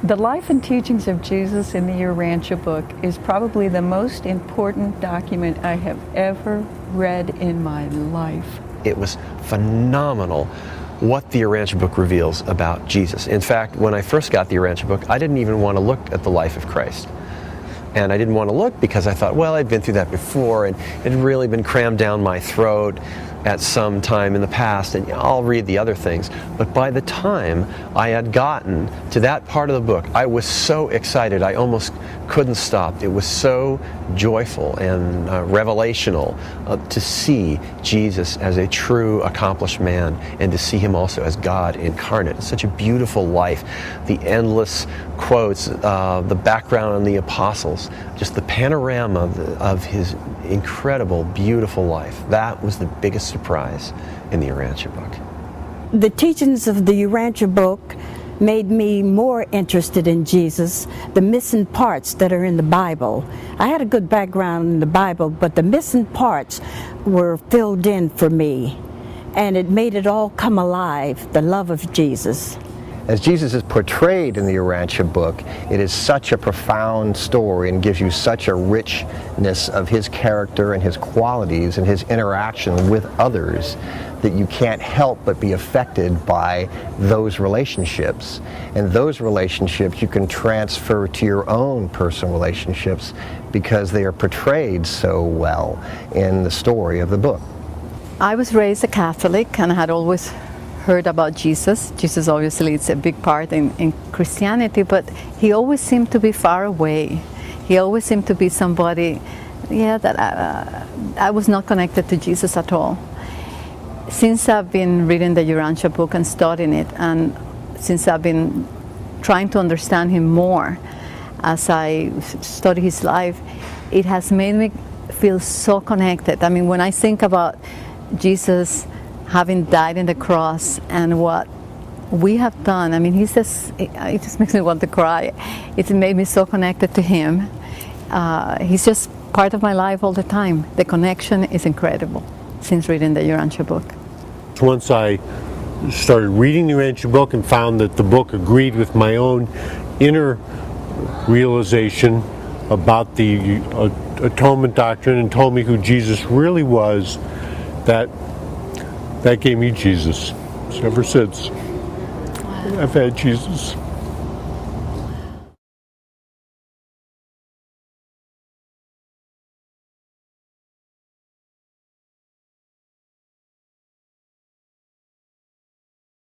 The life and teachings of Jesus in the Urantia Book is probably the most important document I have ever read in my life. It was phenomenal what the Urantia Book reveals about Jesus. In fact, when I first got the Urantia Book, I didn't even want to look at the life of Christ. And I didn't want to look because I thought, well, I'd been through that before, and it had really been crammed down my throat at some time in the past, and I'll read the other things. But by the time I had gotten to that part of the book, I was so excited, I almost couldn't stop. It was so joyful and revelational to see Jesus as a true, accomplished man, and to see him also as God incarnate. It's such a beautiful life. The endless quotes, the background on the apostles, just the panorama of his incredible, beautiful life. That was the biggest surprise in the Urantia Book. The teachings of the Urantia Book made me more interested in Jesus, the missing parts that are in the Bible. I had a good background in the Bible, but the missing parts were filled in for me, and it made it all come alive, the love of Jesus. As Jesus is portrayed in the Urantia Book, it is such a profound story and gives you such a richness of his character and his qualities and his interaction with others that you can't help but be affected by those relationships. And those relationships you can transfer to your own personal relationships because they are portrayed so well in the story of the book. I was raised a Catholic and had always heard about Jesus. Jesus obviously is a big part in Christianity, but he always seemed to be far away. He always seemed to be somebody, that I was not connected to Jesus at all. Since I've been reading the Urantia Book and studying it, and since I've been trying to understand him more as I study his life, it has made me feel so connected. I mean, when I think about Jesus having died on the cross and what we have done, I mean, it just makes me want to cry. It made me so connected to him. He's just part of my life all the time. The connection is incredible since reading the Urantia Book. Once I started reading the Urantia Book and found that the book agreed with my own inner realization about the atonement doctrine and told me who Jesus really was, that gave me Jesus. So ever since, I've had Jesus.